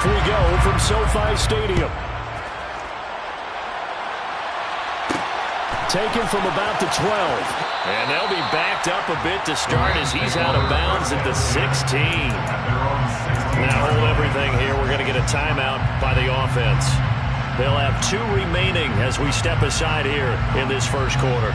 Off we go from SoFi Stadium. Taken from about the 12. And they'll be backed up a bit to start as he's out of bounds at the 16. Now hold everything here. We're going to get a timeout by the offense. They'll have 2 remaining as we step aside here in this first quarter.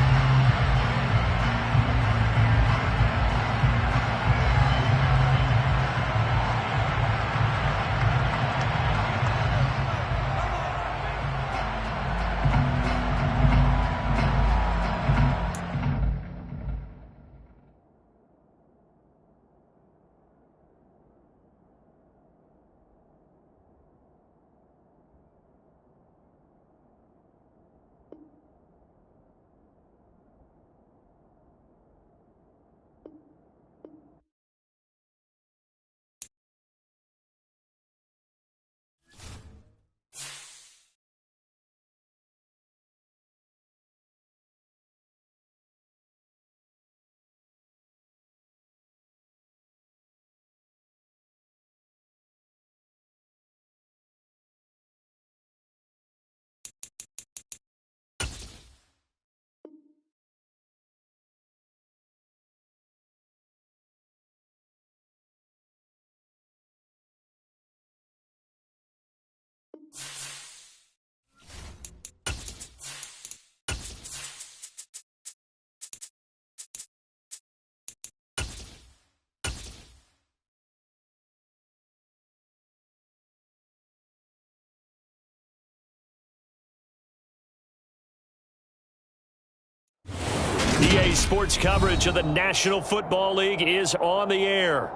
EA Sports coverage of the National Football League is on the air.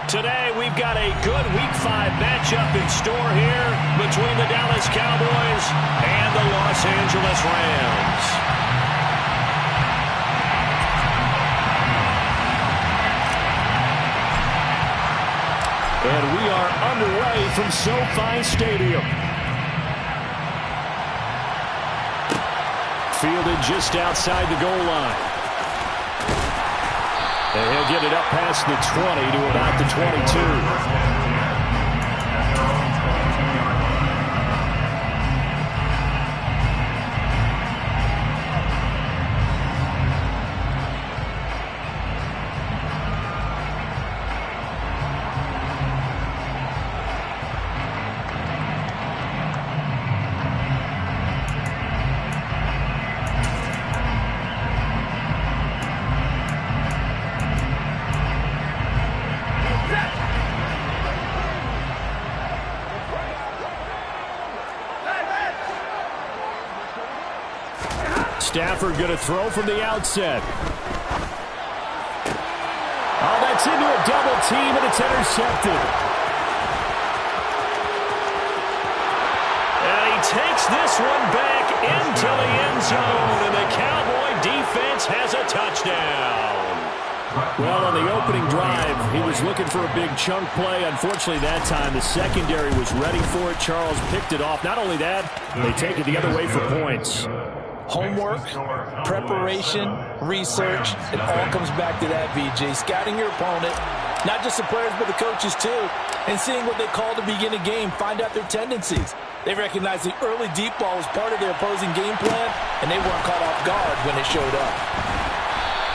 Today, we've got a good Week 5 matchup in store here between the Dallas Cowboys and the Los Angeles Rams. And we are underway from SoFi Stadium. Fielded just outside the goal line. And he'll get it up past the 20 to about the 22. Stafford going to throw from the outset. Oh, that's into a double team, and it's intercepted. And he takes this one back into the end zone, and the Cowboy defense has a touchdown. Well, on the opening drive, he was looking for a big chunk play. Unfortunately, that time, the secondary was ready for it. Charles picked it off. Not only that, they take it the other way for points. Homework, preparation, research, it all comes back to that, VJ. Scouting your opponent, not just the players but the coaches too, and seeing what they call to begin a game, find out their tendencies. They recognize the early deep ball was part of their opposing game plan, and they weren't caught off guard when it showed up.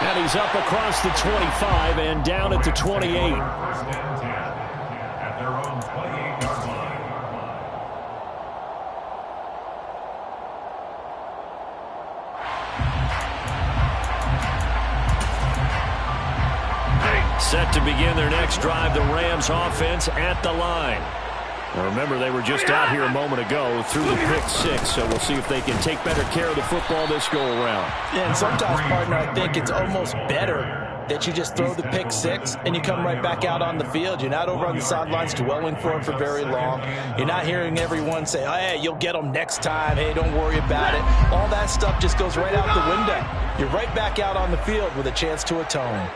And he's up across the 25 and down at the 28. Set to begin their next drive, the Rams offense at the line. Now remember, they were just out here a moment ago through the pick 6, so we'll see if they can take better care of the football this go-around. Yeah, and sometimes, partner, I think it's almost better that you just throw the pick 6 and you come right back out on the field. You're not over on the sidelines dwelling for it for very long. You're not hearing everyone say, oh, hey, you'll get them next time. Hey, don't worry about it. All that stuff just goes right out the window. You're right back out on the field with a chance to atone.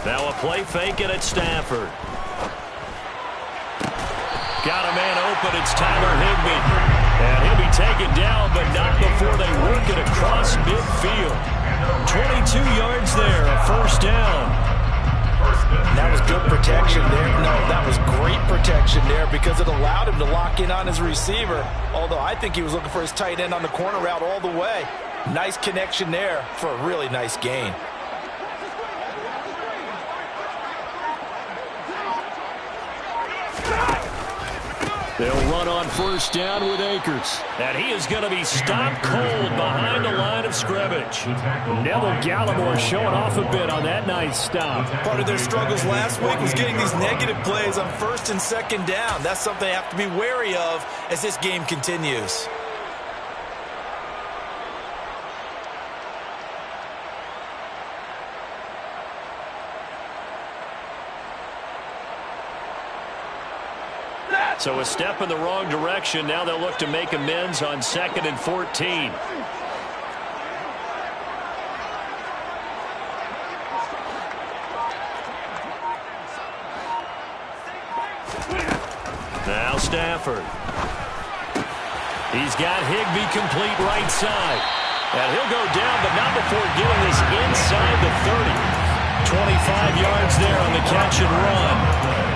Now a play fake it at Stafford. Got a man open. It's Tyler Higbee. And he'll be taken down, but not before they work it across midfield. 22 yards there, a first down. That was good protection there. No, that was great protection there because it allowed him to lock in on his receiver, although I think he was looking for his tight end on the corner route all the way. Nice connection there for a really nice gain. They'll run on first down with Akers. And he is going to be stopped cold behind the line of scrimmage. Neville Gallimore showing off a bit on that nice stop. Part of their struggles last week was getting these negative plays on first and second down. That's something they have to be wary of as this game continues. So a step in the wrong direction. Now they'll look to make amends on 2nd and 14. Now Stafford. He's got Higbee complete right side. And he'll go down, but not before getting this inside the 30. 25 yards there on the catch and run.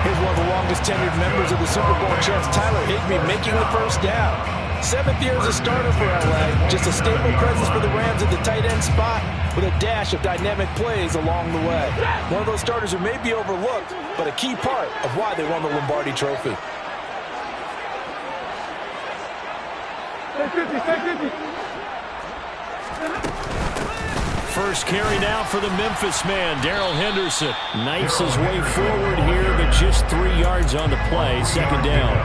Here's one of the longest tenured members of the Super Bowl champs, Tyler Higbee, making the first down. 7th year as a starter for LA. Just a stable presence for the Rams at the tight end spot with a dash of dynamic plays along the way. One of those starters who may be overlooked, but a key part of why they won the Lombardi Trophy. First carry now for the Memphis man, Darrell Henderson. Knifes his way forward here, but just 3 yards on the play, 2nd down.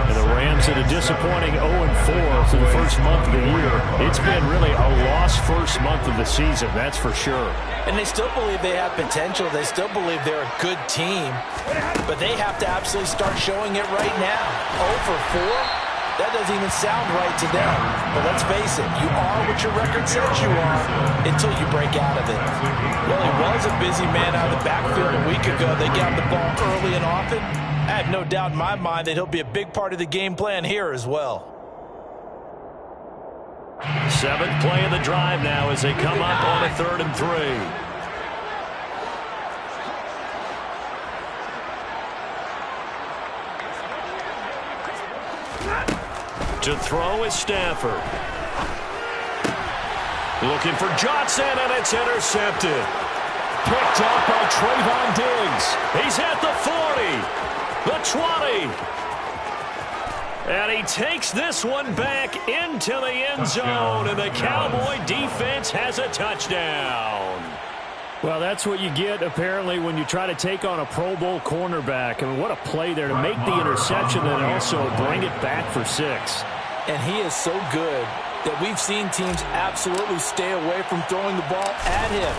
And the Rams had a disappointing 0-4 for the first month of the year. It's been really a lost first month of the season, that's for sure. And they still believe they have potential. They still believe they're a good team. But they have to absolutely start showing it right now. 0-4? That doesn't even sound right to them. But let's face it, you are what your record says you are until you break out of it. Well, he was a busy man out of the backfield a week ago. They got the ball early and often. I have no doubt in my mind that he'll be a big part of the game plan here as well. 7th play of the drive now as they come up on a 3rd and 3. To throw is Stafford. Looking for Johnson, and it's intercepted. Picked up by Trayvon Diggs. He's at the 40, the 20. And he takes this one back into the end zone, and the Cowboy defense has a touchdown. Well, that's what you get, apparently, when you try to take on a Pro Bowl cornerback. I mean, what a play there to make the interception and also bring it back for 6. And he is so good that we've seen teams absolutely stay away from throwing the ball at him.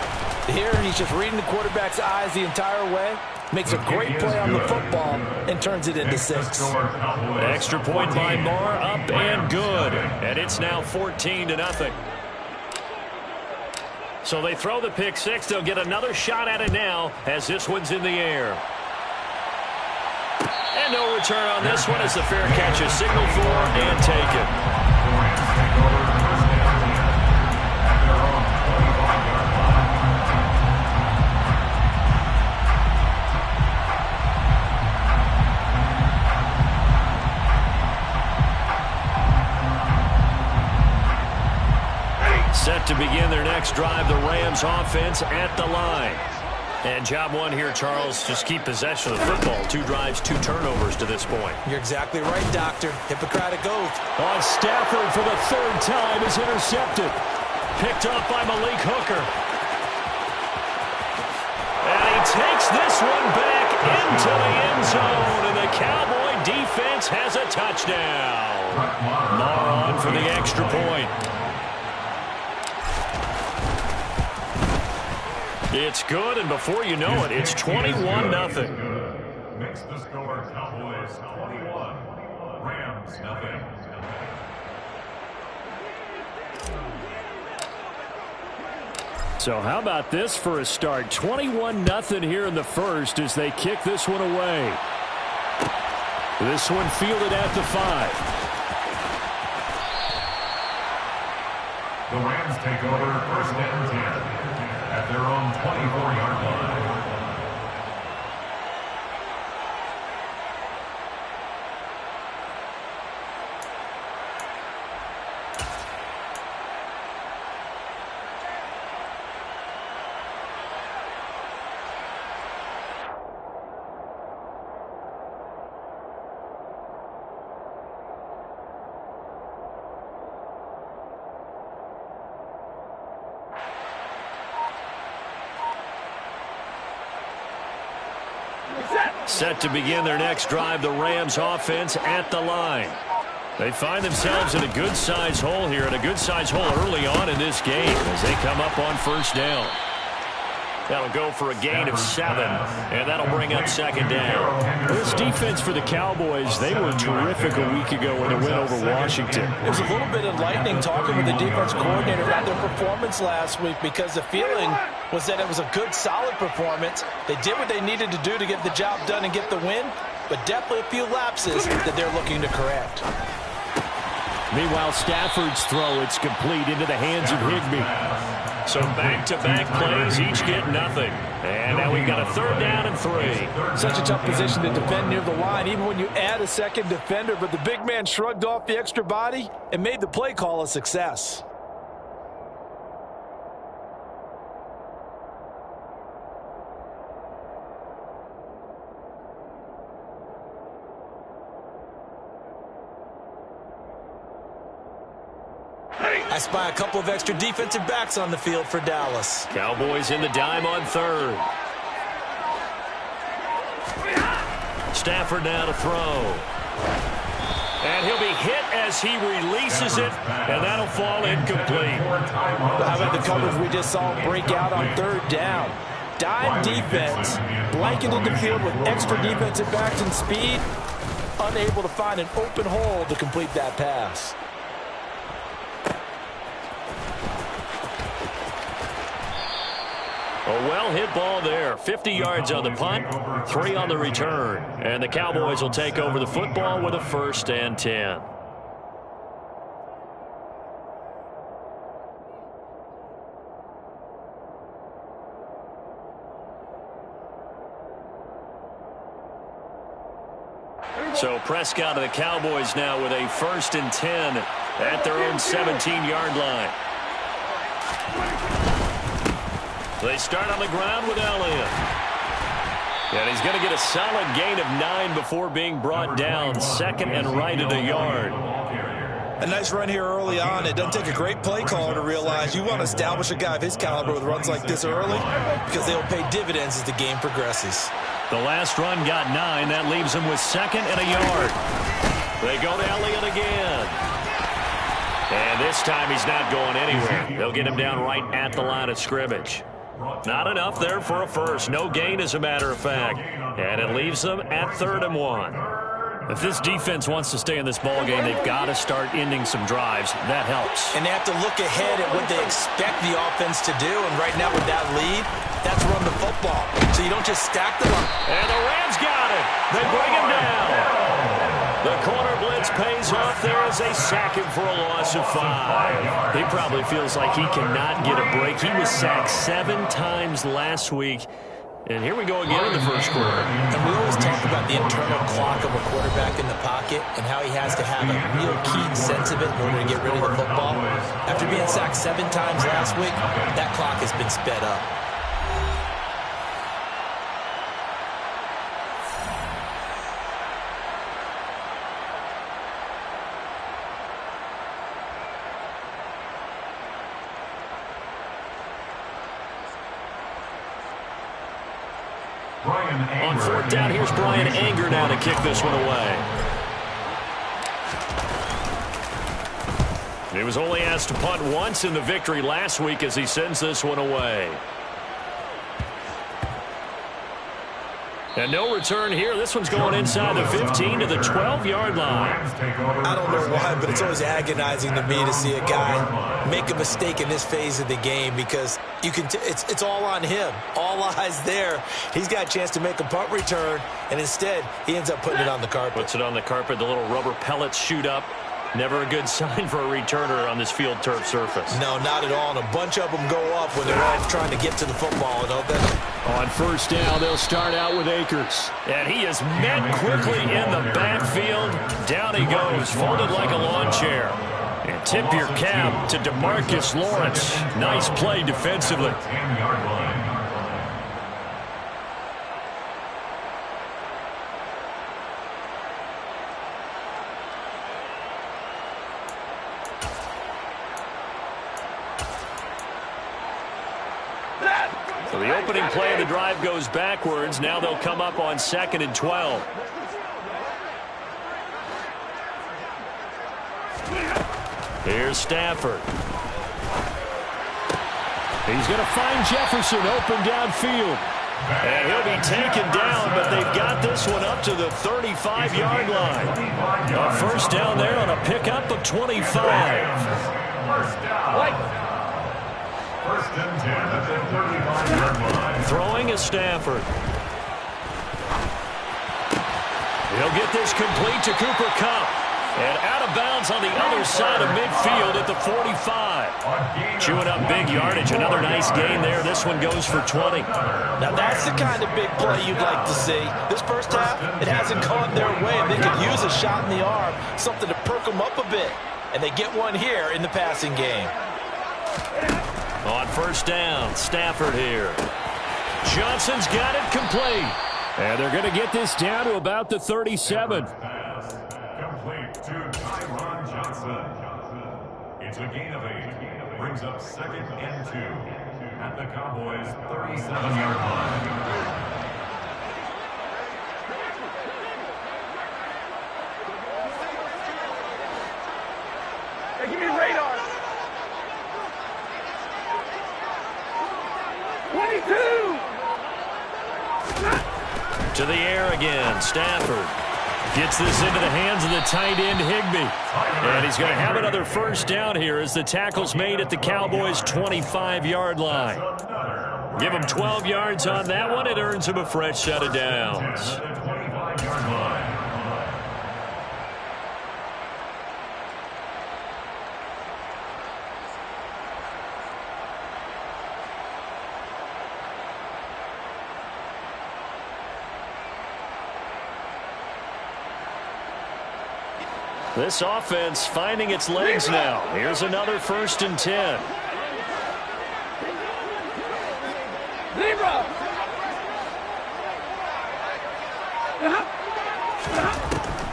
Here, he's just reading the quarterback's eyes the entire way, makes a great play on the football, and turns it into 6. Extra point by Moore, up and good. And it's now 14-0. So they throw the pick 6. They'll get another shot at it now as this one's in the air. And no return on this one as the fair catch is signaled for and taken. Set to begin their next drive, the Rams offense at the line. And job one here, Charles, just keep possession of the football. 2 drives, 2 turnovers to this point. You're exactly right, Doctor. Hippocratic oath. On Stafford for the 3rd time is intercepted. Picked up by Malik Hooker. And he takes this one back into the end zone, and the Cowboy defense has a touchdown. Moore on for the extra point. It's good, and before you know it, it's 21-0. Makes the score Cowboys 21, Rams 0. So how about this for a start? 21-0 here in the first as they kick this one away. This one fielded at the 5. The Rams take over 1st and 10. At their own 24-yard line. Set to begin their next drive, the Rams offense at the line. They find themselves in a good-sized hole here, and a good-sized hole early on in this game as they come up on first down. That'll go for a gain of 7, and that'll bring up second down. This defense for the Cowboys, they were terrific a week ago in the win over Washington. It was a little bit enlightening talking with the defense coordinator about their performance last week, because the feeling was that it was a good, solid performance. They did what they needed to do to get the job done and get the win, but definitely a few lapses that they're looking to correct. Meanwhile, Stafford's throw, it's complete into the hands of Higbee. So back-to-back plays, each get nothing. And now we've got a third down and 3. Such a tough position to defend near the line, even when you add a second defender, but the big man shrugged off the extra body and made the play call a success. I spy a couple of extra defensive backs on the field for Dallas. Cowboys in the dime on third. Stafford now to throw. And he'll be hit as he releases it, and that'll fall incomplete. How about the coverage we just saw break out on third down? Dime defense, blanketed the field with extra defensive backs and speed, unable to find an open hole to complete that pass. A well-hit ball there. 50 yards on the punt, 3 on the return. And the Cowboys will take over the football with a 1st and 10. So Prescott and the Cowboys now with a 1st and 10 at their own 17-yard line. They start on the ground with Elliott. And he's going to get a solid gain of 9 before being brought down. 2nd and right at a yard. A nice run here early on. It doesn't take a great play caller to realize you want to establish a guy of his caliber with runs like this early, because they'll pay dividends as the game progresses. The last run got 9. That leaves him with 2nd and a yard. They go to Elliott again. And this time he's not going anywhere. They'll get him down right at the line of scrimmage. Not enough there for a first. No gain, as a matter of fact. And it leaves them at 3rd and 1. If this defense wants to stay in this ballgame, they've got to start ending some drives. That helps. And they have to look ahead at what they expect the offense to do. And right now with that lead, that's run the football. So you don't just stack them up. And the Rams got it. They bring him down. The corner blitz pays off there as they sack him for a loss of 5. He probably feels like he cannot get a break. He was sacked 7 times last week. And here we go again in the first quarter. And we always talk about the internal clock of a quarterback in the pocket and how he has to have a real keen sense of it in order to get rid of the football. After being sacked 7 times last week, that clock has been sped up. On 4th down, here's Brian Anger now to kick this one away. He was only asked to punt once in the victory last week as he sends this one away. And no return here. This one's going inside the 15 to the 12-yard line. I don't know why, but it's always agonizing to me to see a guy make a mistake in this phase of the game, because you can it's all on him. All eyes there. He's got a chance to make a punt return, and instead he ends up putting it on the carpet. Puts it on the carpet. The little rubber pellets shoot up. Never a good sign for a returner on this field turf surface. No, not at all. And a bunch of them go up when they're all trying to get to the football. Don't they? On 1st down, they'll start out with Akers. And he is met quickly in the backfield. Down he goes, folded like a lawn chair. And tip your cap to DeMarcus Lawrence. Nice play defensively. So the opening play of the drive goes backwards. Now they'll come up on 2nd and 12. Here's Stafford. He's going to find Jefferson open downfield. And he'll be taken down, but they've got this one up to the 35-yard line. A first down there on a pickup of 25. First down. First and 10 at the 35-yard line. Throwing is Stafford. He'll get this complete to Cooper Kupp. And out of bounds on the other side of midfield at the 45. Chewing up big yardage. Another nice gain there. This one goes for 20. Now that's the kind of big play you'd like to see. This first half, it hasn't gone their way. They could use a shot in the arm, something to perk them up a bit. And they get one here in the passing game. On first down, Stafford here. Johnson's got it complete. And they're going to get this down to about the 37. It's a gain of 8. Brings up 2nd and 2 at the Cowboys' 37-yard line. Hey, give me radar. 22. To the air again, Stafford. Gets this into the hands of the tight end, Higbee. And he's going to have another first down here as the tackle's made at the Cowboys' 25-yard line. Give him 12 yards on that one. It earns him a fresh set of downs. This offense finding its legs now. Here's another 1st and 10.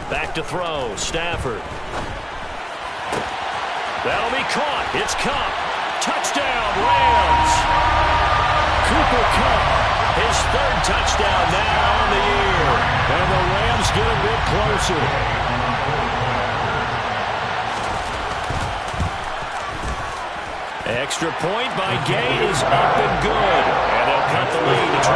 Back to throw, Stafford. That'll be caught. It's Kupp. Touchdown, Rams. Cooper Kupp, his 3rd touchdown now on the year. And the Rams get a bit closer. Extra point by Gay is up and good. And they'll cut the lead to 21-7.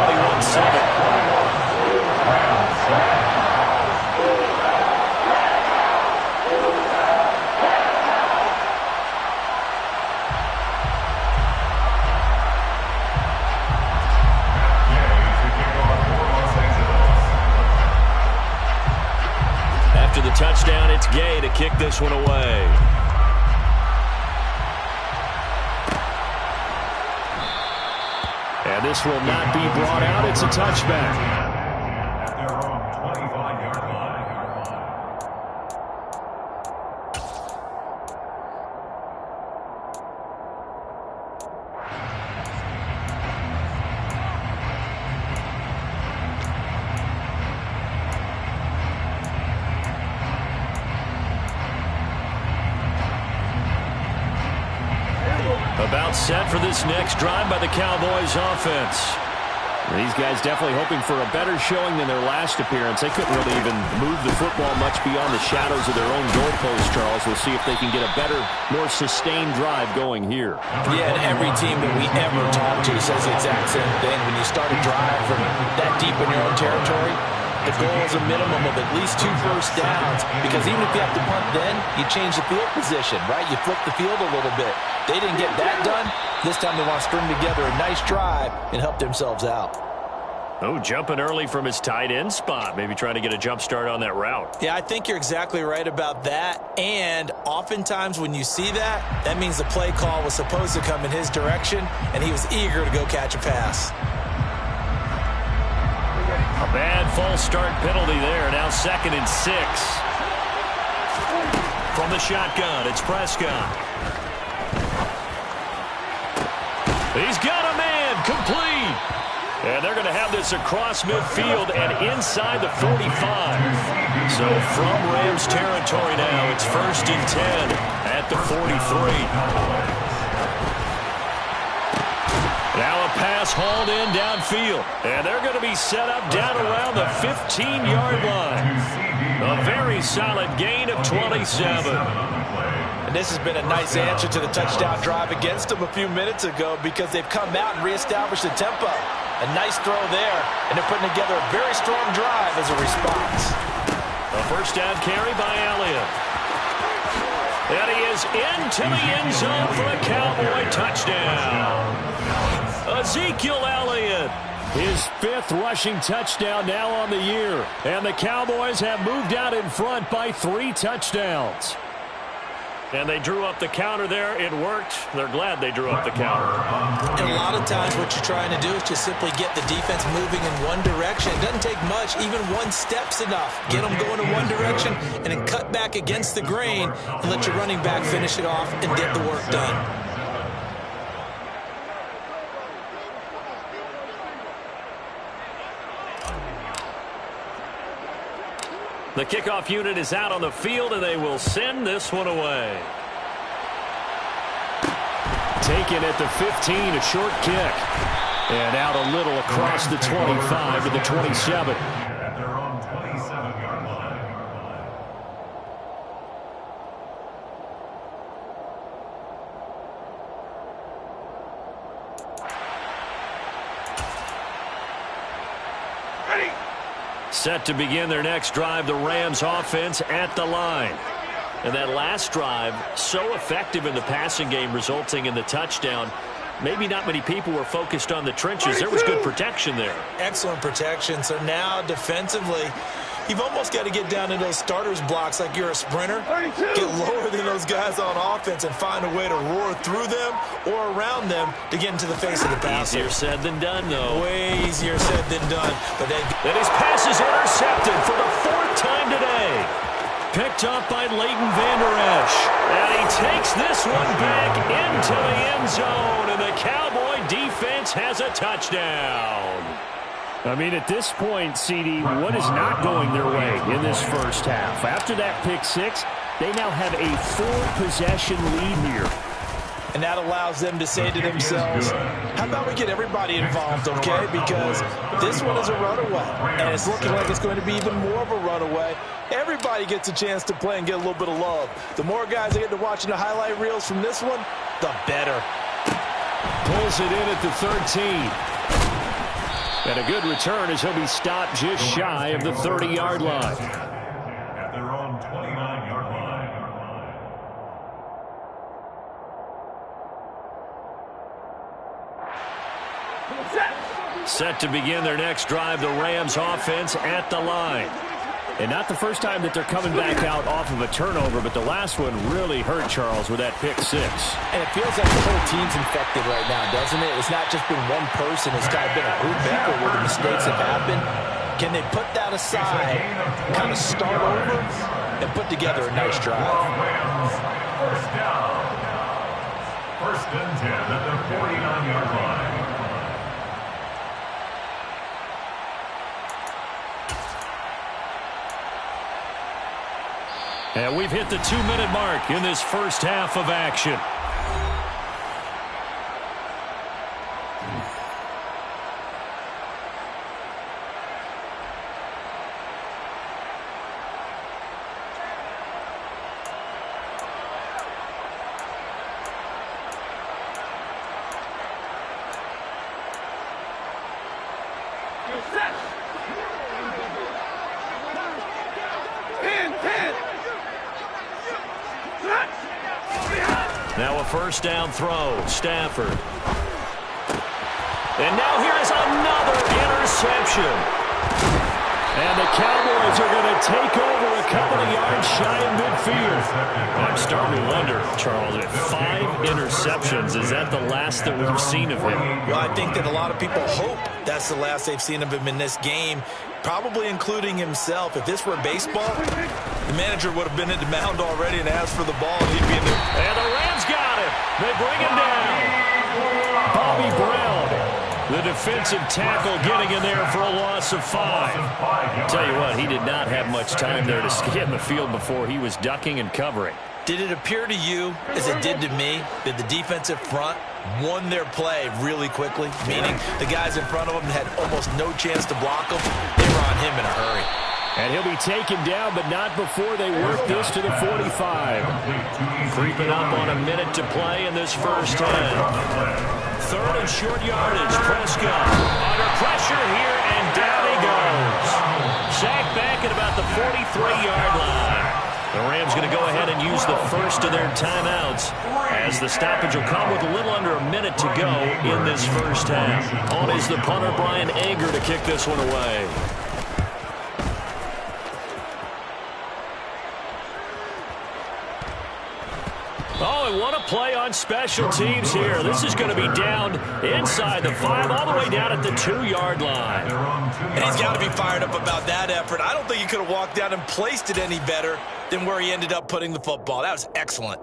After the touchdown, it's Gay to kick this one away. And this will not be brought out. It's a touchback. At their own 25-yard line. About set for this next drive by the Cowboys offense. These guys definitely hoping for a better showing than their last appearance. They couldn't really even move the football much beyond the shadows of their own goalpost, Charles. We'll see if they can get a better, more sustained drive going here. Yeah, and every team that we ever talk to says the exact same thing. When you start a drive from that deep in your own territory, the goal is a minimum of at least 2 first downs, because even if you have to punt then, you change the field position, right? You flip the field a little bit. They didn't get that done. This time they want to string together a nice drive and help themselves out. Oh, jumping early from his tight end spot. Maybe trying to get a jump start on that route. Yeah, I think you're exactly right about that. And oftentimes when you see that, that means the play call was supposed to come in his direction, and he was eager to go catch a pass. A bad false start penalty there. Now 2nd and 6. From the shotgun, it's Prescott. He's got a man, complete. And they're going to have this across midfield and inside the 45. So from Rams territory now, it's 1st and 10 at the 43. Now a pass pass hauled in downfield. And they're going to be set up down around the 15-yard line. A very solid gain of 27. And this has been a nice answer to the touchdown drive against them a few minutes ago because they've come out and reestablished the tempo. A nice throw there, and they're putting together a very strong drive as a response. A first down carry by Elliott. And he is into the end zone for a Cowboy touchdown. Ezekiel Elliott. His 5th rushing touchdown now on the year. And the Cowboys have moved out in front by 3 touchdowns. And they drew up the counter there. It worked. They're glad they drew up the counter. And a lot of times what you're trying to do is just simply get the defense moving in one direction. It doesn't take much. Even one step's enough. Get them going in one direction and then cut back against the grain and let your running back finish it off and get the work done. The kickoff unit is out on the field, and they will send this one away. Taken at the 15, a short kick. And out a little across the 25 to the 27. At their own 27-yard line. Ready. Set to begin their next drive, the Rams offense at the line. And that last drive, so effective in the passing game, resulting in the touchdown. Maybe not many people were focused on the trenches. There was good protection there. Excellent protection. So now defensively, you've almost got to get down in those starters blocks like you're a sprinter. Get lower than those guys on offense and find a way to roar through them or around them to get into the face of the passer. Easier said than done, though. Way easier said than done. But then his pass is intercepted for the 4th time today. Picked up by Leighton Vander Esch. And he takes this one back into the end zone. And the Cowboy defense has a touchdown. I mean, at this point, CD, what is not going their way in this first half? After that pick 6, they now have a 4-possession lead here. And that allows them to say to themselves, how about we get everybody involved, okay? Because this one is a runaway, and it's looking like it's going to be even more of a runaway. Everybody gets a chance to play and get a little bit of love. The more guys that get to watching the highlight reels from this one, the better. Pulls it in at the 13. And a good return as he'll be stopped just shy of the 30-yard line. At their own 29-yard line. Set to begin their next drive, the Rams offense at the line. And not the first time that they're coming back out off of a turnover, but the last one really hurt Charles with that pick 6. And it feels like the whole team's infected right now, doesn't it? It's not just been one person. It's kind of been a group effort where the mistakes have happened. Can they put that aside, kind of start over, and put together a nice drive? First down. First and 10 at the 49-yard line. And we've hit the 2-minute mark in this first half of action. Now a first down throw, Stafford. And now here is another interception. And the Cowboys are going to take over a couple of yards shy of midfield. I'm starting to wonder, Charles, if 5 interceptions, is that the last that we've seen of him? Well, I think that a lot of people hope that's the last they've seen of him in this game, probably including himself. If this were baseball, the manager would have been in the mound already and asked for the ball, and he'd be in there. And the Rams got him. They bring him down. Bobby Brown, the defensive tackle, getting in there for a loss of 5. Tell you what, he did not have much time there to scan the field before he was ducking and covering. Did it appear to you, as it did to me, that the defensive front won their play really quickly, meaning the guys in front of him had almost no chance to block him. They were on him in a hurry. And he'll be taken down, but not before they work this to the 45. Creeping up on a minute to play in this first half. Third and short yardage. Prescott under pressure here, and down he goes. Sacked back at about the 43-yard line. The Rams going to go ahead and use the first of their timeouts, as the stoppage will come with a little under a minute to go in this first half. On is the punter, Brian Anger, to kick this one away. Oh, and what a play on special teams here. This is going to be down inside the 5, all the way down at the 2-yard line. And he's got to be fired up about that effort. I don't think he could have walked down and placed it any better than where he ended up putting the football. That was excellent.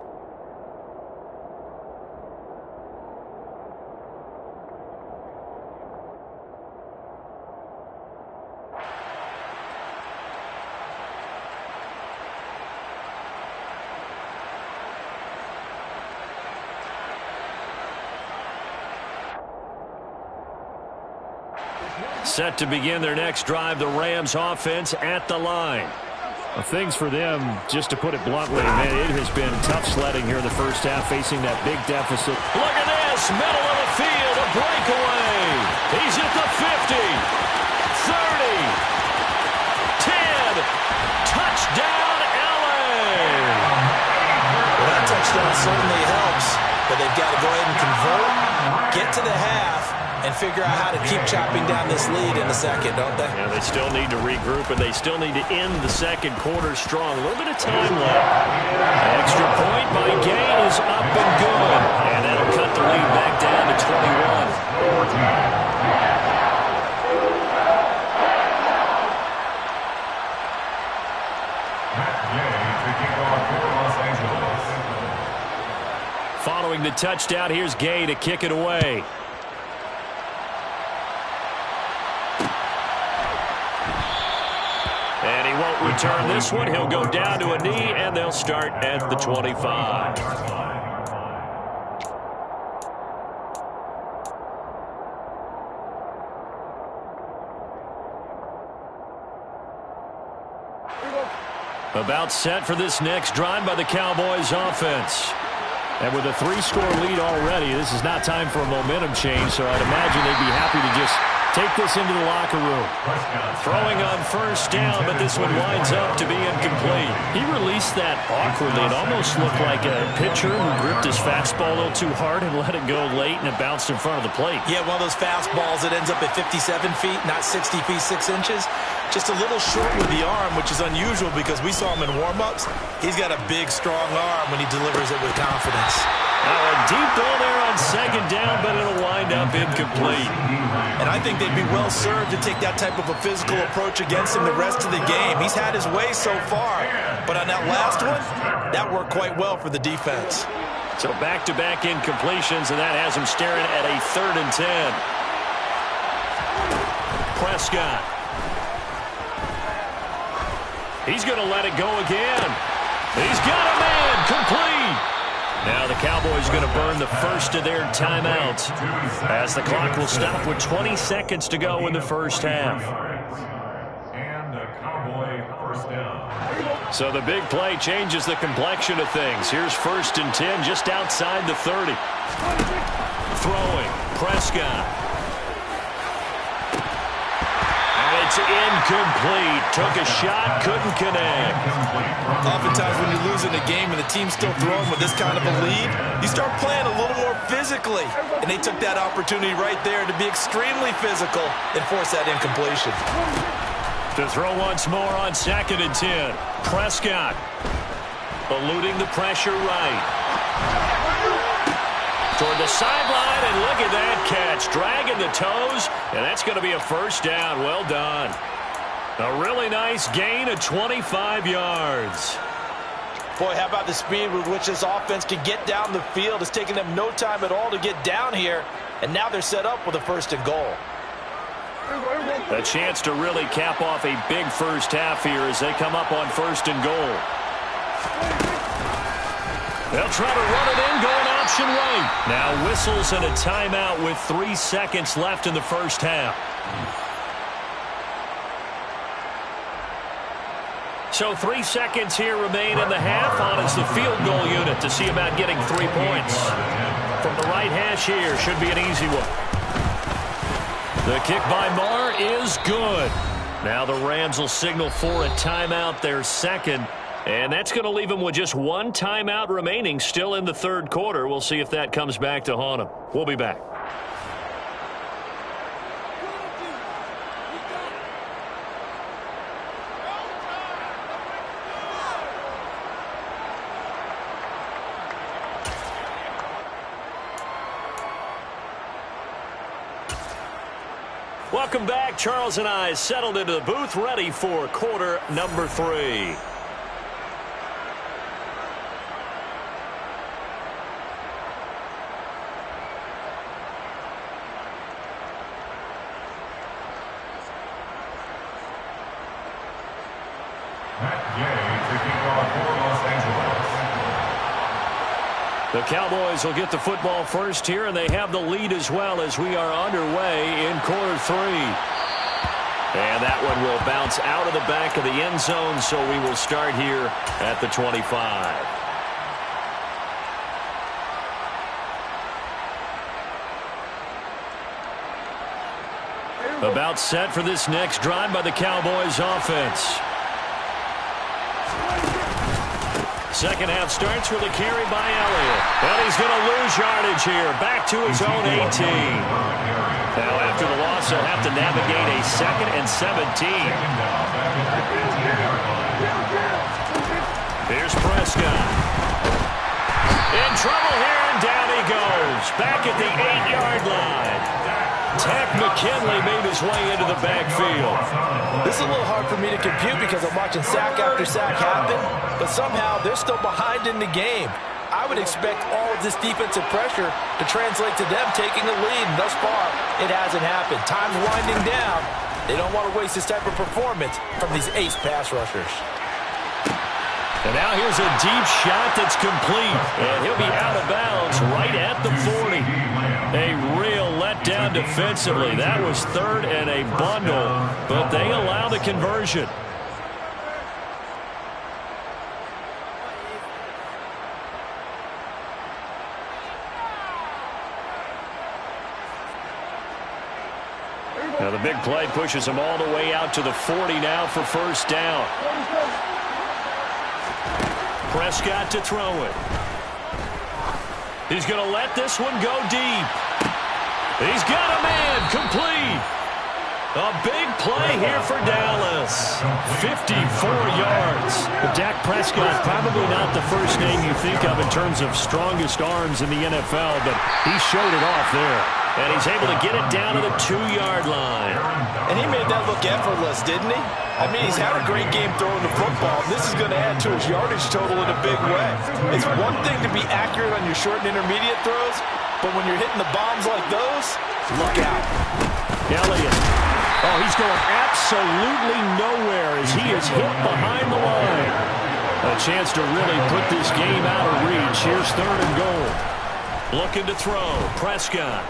Set to begin their next drive, the Rams offense at the line. Well, things for them, just to put it bluntly, man, it has been tough sledding here in the first half, facing that big deficit. Look at this, middle of the field, a breakaway. He's at the 50, 30, 10, touchdown LA. Well, that touchdown certainly helps, but they've got to go ahead and convert, get to the half, and figure out how to keep chopping down this lead in the second, don't they? Yeah, they still need to regroup, and they still need to end the second quarter strong. A little bit of time left. Extra point by Gay is up and good. And that'll cut the lead back down to 21. Following the touchdown, here's Gay to kick it away. And he won't return this one. He'll go down to a knee, and they'll start at the 25. About set for this next drive by the Cowboys offense. And with a 3-score lead already, this is not time for a momentum change, so I'd imagine they'd be happy to just take this into the locker room. Throwing on first down, but this one winds up to be incomplete. He released that awkwardly. It almost looked like a pitcher who gripped his fastball a little too hard and let it go late, and it bounced in front of the plate. Yeah, one of those fastballs that ends up at 57 feet, not 60 feet, 6 inches. Just a little short with the arm, which is unusual because we saw him in warm-ups. He's got a big, strong arm when he delivers it with confidence. A deep ball there on second down, but it'll wind up incomplete. And I think they'd be well served to take that type of a physical approach against him the rest of the game. He's had his way so far, but on that last one, that worked quite well for the defense. So back-to-back incompletions, and that has him staring at a 3rd and 10. Prescott. He's going to let it go again. He's got a man, complete. Now the Cowboys are going to burn the first of their timeouts, as the clock will stop with 20 seconds to go in the first half. And a Cowboy first down. So the big play changes the complexion of things. Here's 1st and 10 just outside the 30. Throwing, Prescott. It's incomplete. Took a shot, couldn't connect. Oftentimes when you're losing a game and the team's still throwing with this kind of a lead, you start playing a little more physically. And they took that opportunity right there to be extremely physical and force that incompletion. To throw once more on 2nd and 10. Prescott eluding the pressure right. Toward the sideline, and look at that catch. Dragging the toes, and that's going to be a first down. Well done. A really nice gain of 25 yards. Boy, how about the speed with which this offense can get down the field? It's taken them no time at all to get down here, and now they're set up with a 1st and goal. A chance to really cap off a big first half here as they come up on 1st and goal. They'll try to run it in, going out option right. Now whistles and a timeout with 3 seconds left in the first half. So 3 seconds here remain in the half. On is the field goal unit to see about getting 3 points. From the right hash here, should be an easy one. The kick by Marr is good. Now the Rams will signal for a timeout, their second. And that's going to leave them with just 1 timeout remaining still in the third quarter. We'll see if that comes back to haunt them. We'll be back. Welcome back. Charles and I settled into the booth, ready for quarter number 3. The Cowboys will get the football first here, and they have the lead as well as we are underway in quarter 3. And that one will bounce out of the back of the end zone, so we will start here at the 25. About set for this next drive by the Cowboys offense. Second half starts with a carry by Elliott. And he's going to lose yardage here. Back to his own 18. Now after the loss, he'll have to navigate a 2nd and 17. Here's Prescott. In trouble here, and down he goes. Back at the 8-yard line. Tack McKinley made his way into the backfield. This is a little hard for me to compute because I'm watching sack after sack happen, but somehow they're still behind in the game. I would expect all of this defensive pressure to translate to them taking the lead, and thus far, it hasn't happened. Time's winding down. They don't want to waste this type of performance from these ace pass rushers. And now here's a deep shot that's complete, and he'll be out of bounds right at the 40. A real letdown defensively. That was 3rd and a bundle, but they allow the conversion. Now the big play pushes them all the way out to the 40 now for first down. Prescott to throw it. He's going to let this one go deep. He's got a man, complete. A big play here for Dallas. 54 yards. But Dak Prescott, probably not the first name you think of in terms of strongest arms in the NFL, but he showed it off there. And he's able to get it down to the 2-yard line. And he made that look effortless, didn't he? I mean, he's had a great game throwing the football. This is going to add to his yardage total in a big way. It's one thing to be accurate on your short and intermediate throws, but when you're hitting the bombs like those, look out. Elliott. Oh, he's going absolutely nowhere as he is hit behind the line. A chance to really put this game out of reach. Here's 3rd and goal. Looking to throw. Prescott.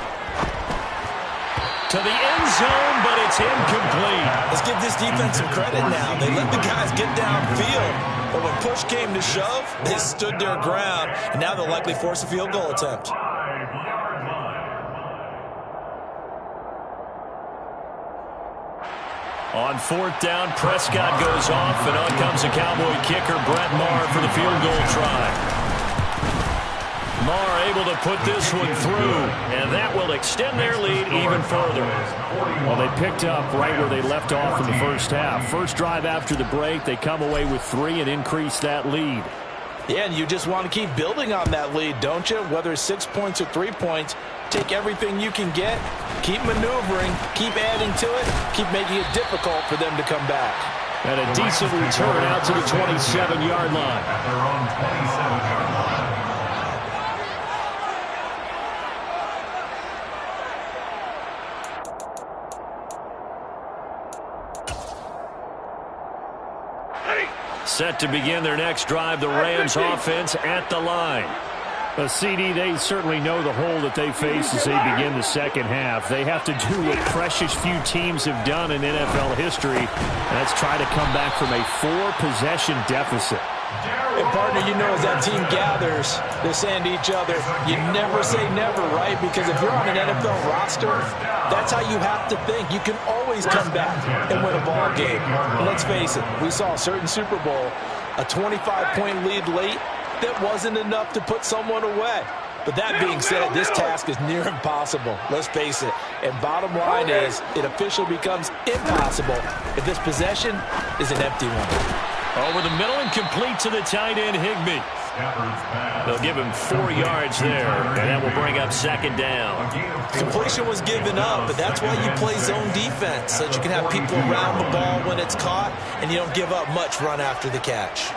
To the end zone, but it's incomplete. Let's give this defense some credit now. They let the guys get downfield, but when push came to shove, they stood their ground, and now they'll likely force a field goal attempt. On 4th down, Prescott goes off, and on comes the Cowboy kicker, Brett Marr, for the field goal try. Marr able to put this one through, and that will extend their lead even further. Well, they picked up right where they left off in the first half. First drive after the break, they come away with 3 and increase that lead. Yeah, and you just want to keep building on that lead, don't you? Whether it's 6 points or 3 points, take everything you can get, keep maneuvering, keep adding to it, keep making it difficult for them to come back. And a decent return out to the 27-yard line. At their own 27-yard line. Set to begin their next drive, the Rams offense at the line. A CD, they certainly know the hole that they face as they begin the second half. They have to do what precious few teams have done in NFL history. That's try to come back from a 4-possession deficit. And, partner, you know, as that team gathers, they're saying to each other, you never say never, right? Because if you're on an NFL roster, that's how you have to think. You can always come back and win a ball game. And let's face it, we saw a certain Super Bowl, a 25-point lead late, that wasn't enough to put someone away. But that being said, this task is near impossible. Let's face it. And bottom line is, it officially becomes impossible if this possession is an empty one. Over the middle and complete to the tight end, Higbee. They'll give him 4 yards there, and that will bring up second down. Completion was given up, but that's why you play zone defense, so that you can have people around the ball when it's caught, and you don't give up much run after the catch.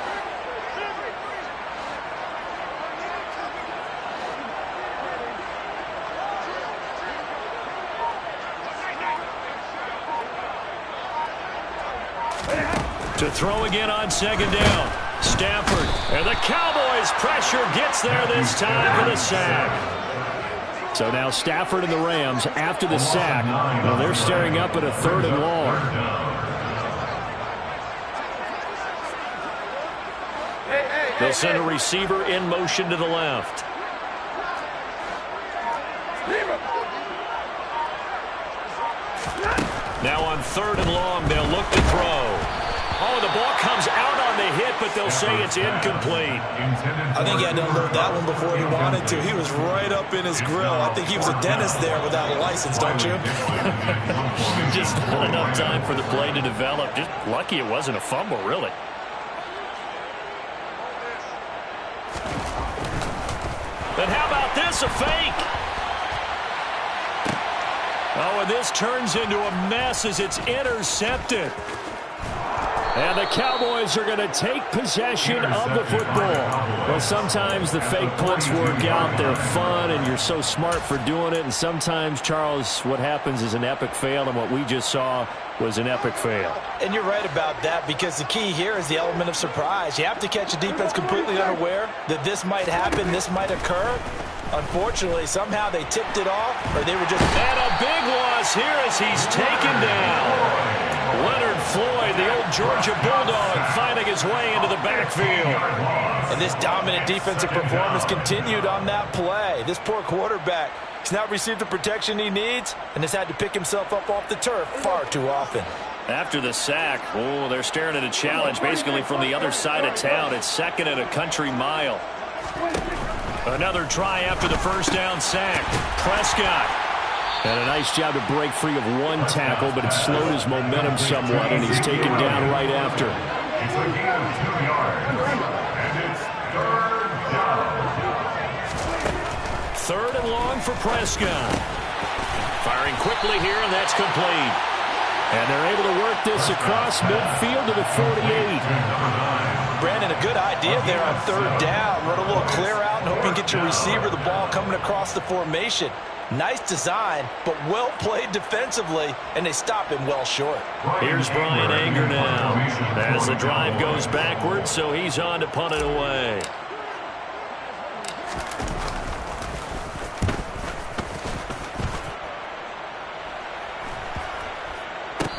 To throw again on second down. Stafford. And the Cowboys pressure gets there this time for the sack. So now Stafford and the Rams after the sack. Well, they're staring up at a 3rd and long. They'll send a receiver in motion to the left. Now on 3rd and long, they'll look to throw. Oh, the ball comes out on the hit, but they'll say it's incomplete. I think he had to unload that one before he wanted to. He was right up in his grill. I think he was a dentist there without a license, don't you? Just not enough time for the play to develop. Just lucky it wasn't a fumble, really. And how about this, a fake? Oh, and this turns into a mess as it's intercepted. And the Cowboys are going to take possession of the football. Well, sometimes the fake punts work out. They're fun, and you're so smart for doing it. And sometimes, Charles, what happens is an epic fail, and what we just saw was an epic fail. And you're right about that, because the key here is the element of surprise. You have to catch a defense completely unaware that this might happen, this might occur. Unfortunately, somehow they tipped it off, or they were just... And a big loss here as he's taken down. Leonard Floyd, the old Georgia Bulldog, finding his way into the backfield. And this dominant defensive performance continued on that play. This poor quarterback has not received the protection he needs and has had to pick himself up off the turf far too often. After the sack, oh, they're staring at a challenge basically from the other side of town. It's 2nd and a country mile. Another try after the first down sack. Prescott. And a nice job to break free of one tackle, but it slowed his momentum somewhat, and he's taken down right after. It's a gain of 2 yards, and it's 3rd down. 3rd and long for Prescott. Firing quickly here, and that's complete. And they're able to work this across midfield to the 48. Brandon, a good idea there on 3rd down. Run a little clear out and hope you can get your receiver the ball coming across the formation. Nice design, but well played defensively, and they stop him well short. Here's Brian Anger now as the drive goes backwards, so he's on to punt it away.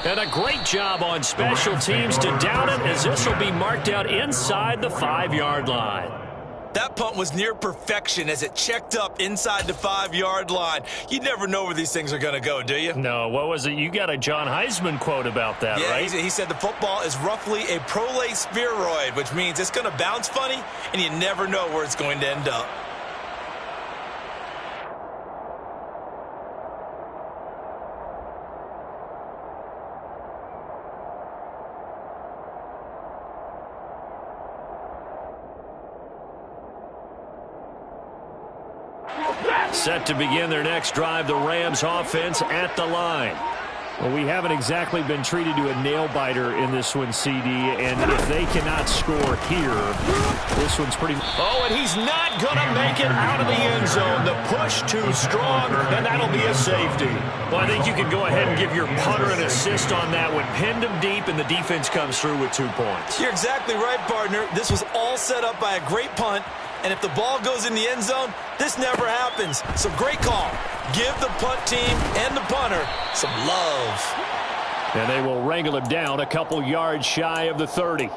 And a great job on special teams to down it, as this will be marked out inside the 5-yard line. That punt was near perfection as it checked up inside the 5-yard line. You never know where these things are going to go, do you? No, what was it? You got a John Heisman quote about that, right? He said the football is roughly a prolate spheroid, which means it's going to bounce funny, and you never know where it's going to end up. Set to begin their next drive, the Rams offense at the line. Well, we haven't exactly been treated to a nail-biter in this one, CD, and if they cannot score here, this one's pretty... Oh, and he's not going to make it out of the end zone. The push too strong, and that'll be a safety. Well, I think you can go ahead and give your punter an assist on that one. Pinned him deep, and the defense comes through with 2 points. You're exactly right, partner. This was all set up by a great punt And if the ball goes in the end zone, this never happens. So great call. Give the punt team and the punter some love. And they will wrangle him down a couple yards shy of the 30.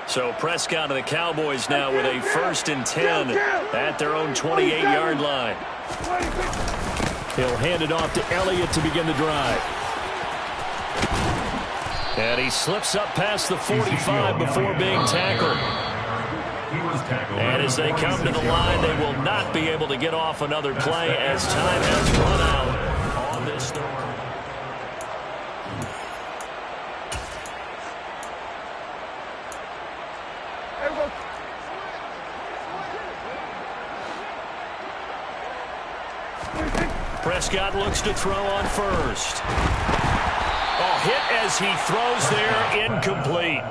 So Prescott and the Cowboys now with a 1st and 10 at their own 28-yard line. He'll hand it off to Elliott to begin the drive. And he slips up past the 45 before being tackled. And as they come to the line, they will not be able to get off another play as time has run out on this third. Prescott looks to throw on first. Oh, hit as he throws there, incomplete.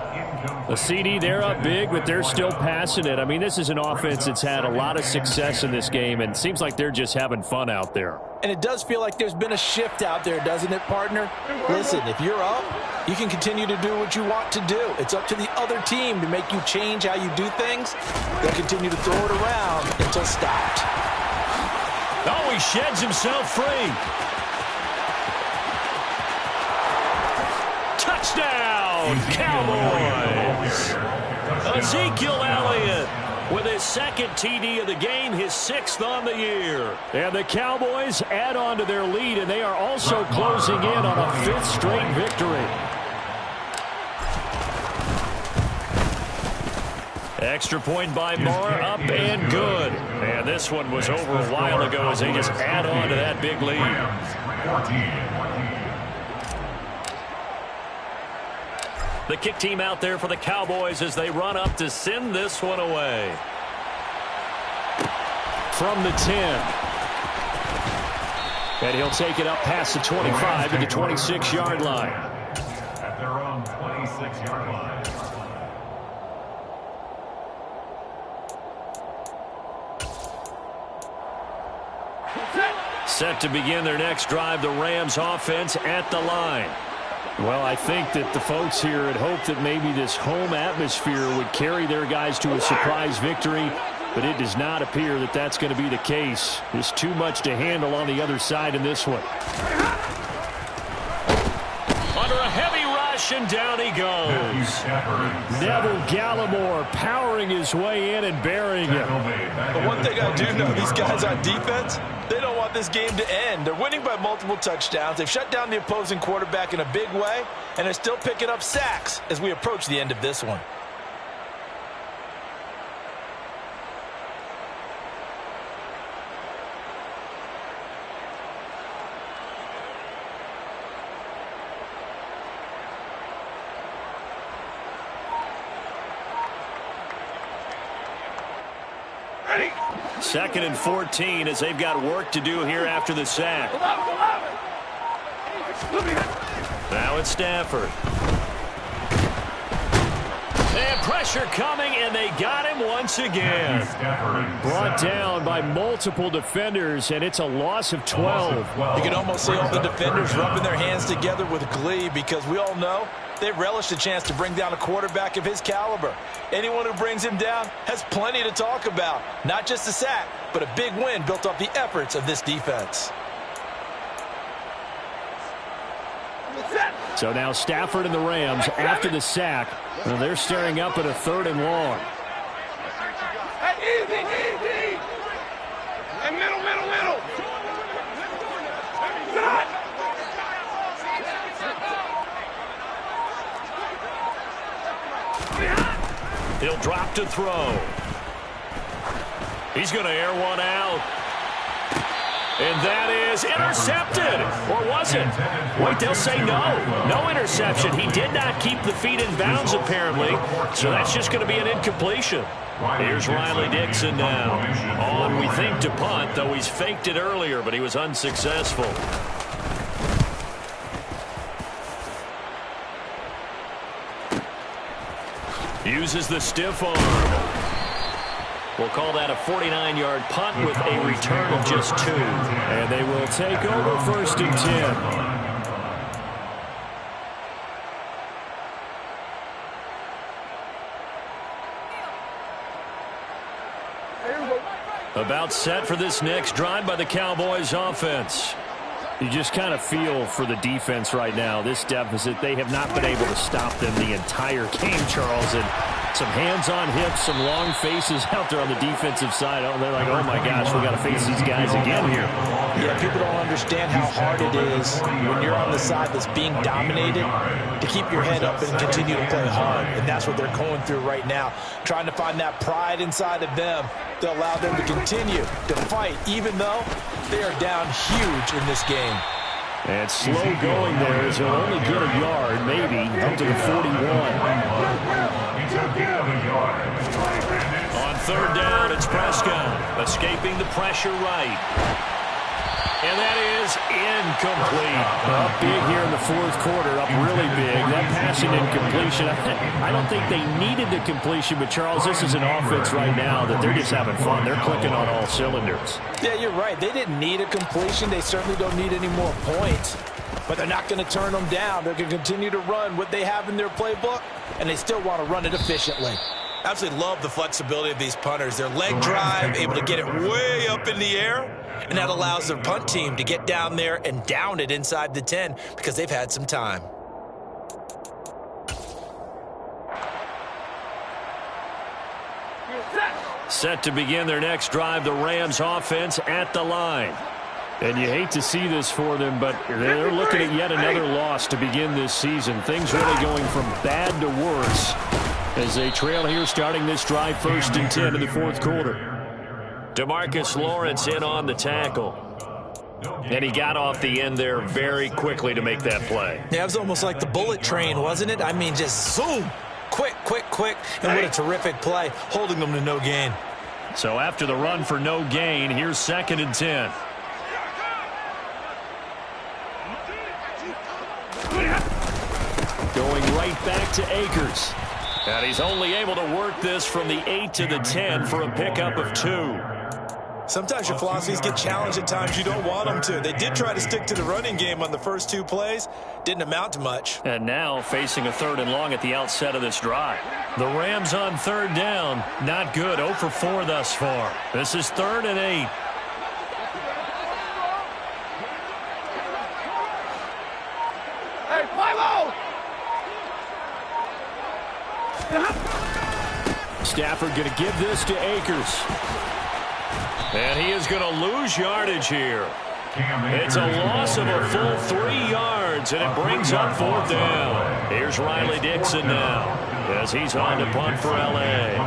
The CD, they're up big, but they're still passing it. I mean, this is an offense that's had a lot of success in this game, and it seems like they're just having fun out there. And it does feel like there's been a shift out there, doesn't it, partner? Listen, if you're up, you can continue to do what you want to do. It's up to the other team to make you change how you do things. They'll continue to throw it around until stopped. Oh, he sheds himself free. Touchdown, Cowboys. Ezekiel Elliott with his 2nd TD of the game, his 6th on the year. And the Cowboys add on to their lead, and they are also closing in on a 5th straight victory. Extra point by Moore, up and good. And this one was over a while ago as they just add on to that big lead. The kick team out there for the Cowboys as they run up to send this one away. From the 10. And he'll take it up past the 25 to the 26-yard line. At their own 26-yard line. Set to begin their next drive, the Rams offense at the line. Well, I think that the folks here had hoped that maybe this home atmosphere would carry their guys to a surprise victory, but it does not appear that that's going to be the case. There's too much to handle on the other side in this one. Under a heavy rush, and down he goes. Neville Gallimore powering his way in and burying him. But one thing I do know, these guys on defense, they don't want this game to end. They're winning by multiple touchdowns. They've shut down the opposing quarterback in a big way, and they're still picking up sacks as we approach the end of this one. Ready? 2nd and 14 as they've got work to do here after the sack. Now it's Stafford. And pressure coming, and they got him once again. Brought down by multiple defenders, and it's a loss of 12. You can almost see all the defenders rubbing their hands together with glee because we all know they relish the chance to bring down a quarterback of his caliber. Anyone who brings him down has plenty to talk about. Not just a sack, but a big win built off the efforts of this defense. So now Stafford and the Rams, after the sack, well, they're staring up at a 3rd and long. Hey, easy, easy. And middle. He'll drop to throw. He's going to air one out. And that is intercepted. Or was it? Wait, they'll say no. No interception. He did not keep the feet in bounds, apparently. So that's just going to be an incompletion. Here's Riley Dixon now. On, we think, to punt, though he's faked it earlier, but he was unsuccessful. Uses the stiff arm. We'll call that a 49-yard punt with a return of just 2. And they will take over 1st and 10. About set for this next drive by the Cowboys offense. You just kind of feel for the defense right now. This deficit, they have not been able to stop them the entire game, Charles. And some hands on hips, some long faces out there on the defensive side. Oh, they're like, oh my gosh, we got to face these guys again here. Yeah, people don't understand how hard it is when you're on the side that's being dominated to keep your head up and continue to play hard. And that's what they're going through right now, trying to find that pride inside of them to allow them to continue to fight, even though they are down huge in this game. And slow going there as he'll only get a yard, maybe, up to the 41. On 3rd down, it's Prescott, escaping the pressure right. And that is incomplete. Up big here in the 4th quarter, up really big. That passing incompletion, I don't think they needed the completion, but Charles, this is an offense right now that they're just having fun. They're clicking on all cylinders. Yeah, you're right. They didn't need a completion. They certainly don't need any more points. But they're not going to turn them down. They're going to continue to run what they have in their playbook, and they still want to run it efficiently. Absolutely love the flexibility of these punters. Their leg drive, able to get it way up in the air, and that allows their punt team to get down there and down it inside the 10 because they've had some time. Set to begin their next drive, the Rams offense at the line. And you hate to see this for them, but they're looking at yet another loss to begin this season. Things really going from bad to worse as they trail here starting this drive 1st and 10 in the 4th quarter. DeMarcus Lawrence in on the tackle. And he got off the end there very quickly to make that play. Yeah, it was almost like the bullet train, wasn't it? I mean, just zoom. Quick, quick, quick. And what a terrific play, holding them to no gain. So after the run for no gain, here's 2nd and 10. Going right back to Akers. And he's only able to work this from the 8 to the 10 for a pickup of 2. Sometimes your philosophies get challenged at times you don't want them to. They did try to stick to the running game on the first 2 plays. Didn't amount to much. And now facing a 3rd and long at the outset of this drive. The Rams on 3rd down. Not good. 0 for 4 thus far. This is 3rd and 8. Hey, Milo! Stafford going to give this to Akers. And he is going to lose yardage here. It's a loss of a full 3 yards, and it brings up 4th down. Here's Riley Dixon now as he's on to punt for L.A.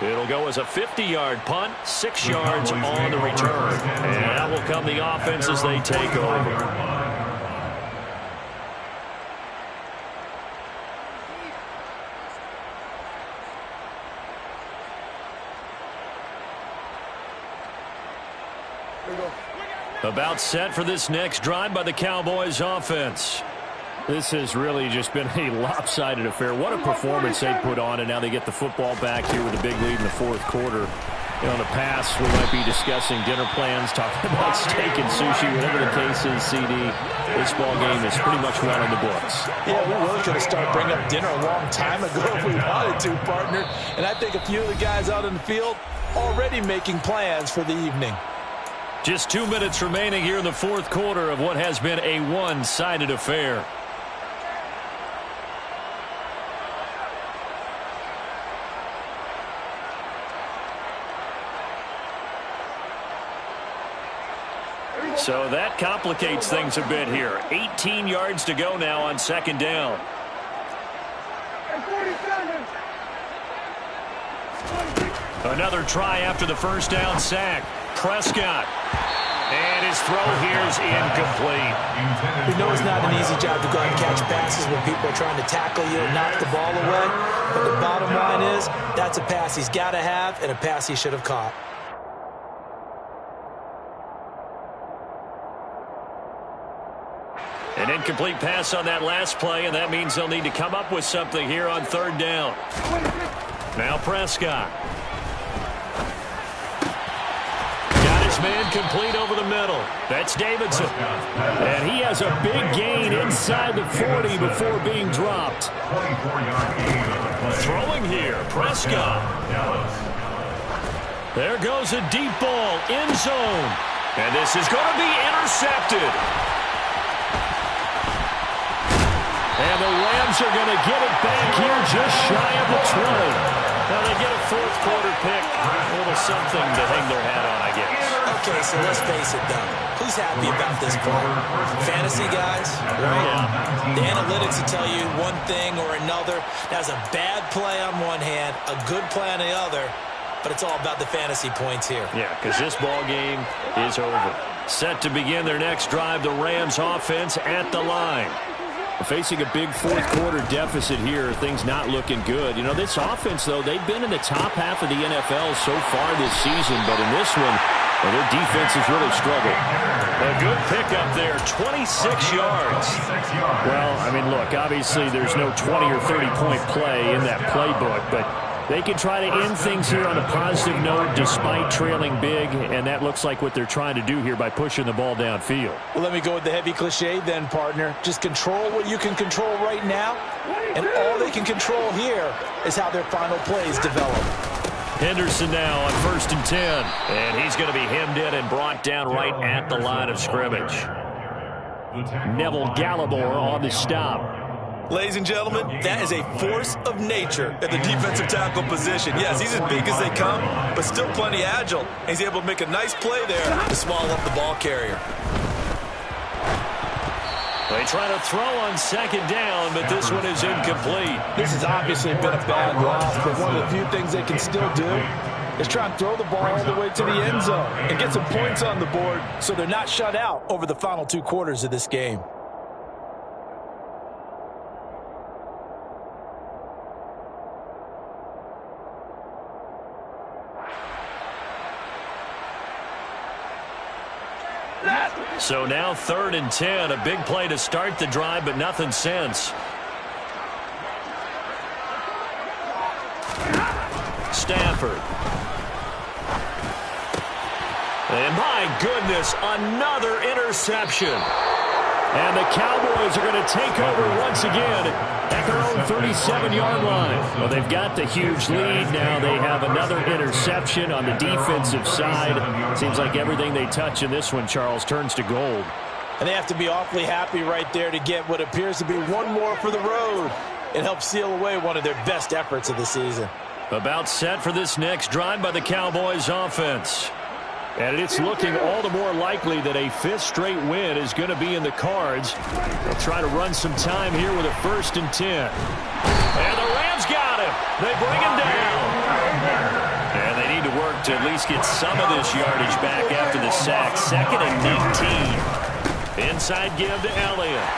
It'll go as a 50-yard punt, 6 yards on the return. And that will come the offense as they take over. About set for this next drive by the Cowboys offense. This has really just been a lopsided affair. What a performance they put on, and now they get the football back here with a big lead in the 4th quarter. You know, in the past, we might be discussing dinner plans, talking about steak and sushi, whatever the case is, CD. This ball game is pretty much well in the books. Yeah, we really could have started bringing up dinner a long time ago if we wanted to, partner. And I think a few of the guys out in the field already making plans for the evening. Just 2 minutes remaining here in the 4th quarter of what has been a one-sided affair. So that complicates things a bit here. 18 yards to go now on 2nd down. Another try after the 1st down sack. Prescott. And his throw here is incomplete. We know it's not an easy job to go and catch passes when people are trying to tackle you and knock the ball away. But the bottom line is, that's a pass he's got to have and a pass he should have caught. Incomplete pass on that last play, and that means they'll need to come up with something here on third down. Now Prescott. Got his man complete over the middle. That's Davidson. And he has a big gain inside the 40 before being dropped. Throwing here, Prescott. There goes a deep ball, end zone. And this is going to be intercepted. And the Rams are going to get it back here just shy of the 20. Now they get a fourth quarter pick. A little something to hang their hat on, I guess. Okay, so let's face it, though. Who's happy about this play? Fantasy guys, right? Yeah. The analytics will tell you one thing or another. That's a bad play on one hand, a good play on the other, but it's all about the fantasy points here. Yeah, because this ball game is over. Set to begin their next drive, the Rams offense at the line. Facing a big fourth quarter deficit here, things not looking good. You know, this offense, though, they've been in the top half of the NFL so far this season, but in this one, well, their defense has really struggled. A good pickup there, 26 yards. Well, I mean, look, obviously there's no 20 or 30-point play in that playbook, but they can try to end things here on a positive note despite trailing big, and that looks like what they're trying to do here by pushing the ball downfield. Well, let me go with the heavy cliche then, partner. Just control what you can control right now, and all they can control here is how their final plays develop. Henderson now on 1st and 10. And he's going to be hemmed in and brought down right at the line of scrimmage. Neville Gallimore on the stop. Ladies and gentlemen, that is a force of nature at the defensive tackle position. Yes, he's as big as they come, but still plenty agile. He's able to make a nice play there to swallow up the ball carrier. They try to throw on 2nd down, but this one is incomplete. This has obviously been a bad loss, but one of the few things they can still do is try and throw the ball all the way to the end zone and get some points on the board so they're not shut out over the final 2 quarters of this game. So now 3rd and 10, a big play to start the drive, but nothing since. Stafford. And my goodness, another interception. And the Cowboys are going to take over once again at their own 37-yard line. Well, they've got the huge lead. Now they have another interception on the defensive side. Seems like everything they touch in this one, Charles, turns to gold. And they have to be awfully happy right there to get what appears to be one more for the road. It helps seal away one of their best efforts of the season. About set for this next drive by the Cowboys offense. And it's looking all the more likely that a 5th straight win is going to be in the cards. They'll try to run some time here with a 1st and 10. And the Rams got him. They bring him down. And they need to work to at least get some of this yardage back after the sack. 2nd and 19. Inside give to Elliott.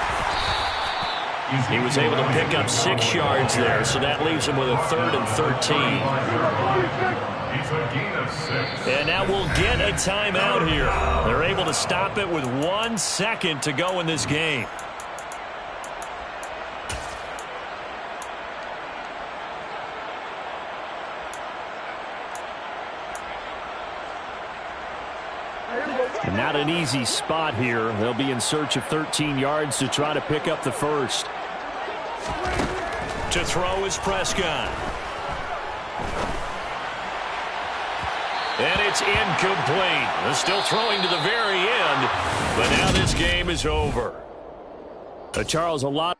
He was able to pick up 6 yards there, so that leaves him with a 3rd and 13. And now we'll get a timeout here. They're able to stop it with 1 second to go in this game. Not an easy spot here. They'll be in search of 13 yards to try to pick up the 1st. To throw is Prescott. And it's incomplete. They're still throwing to the very end, but now this game is over. Charles, a lot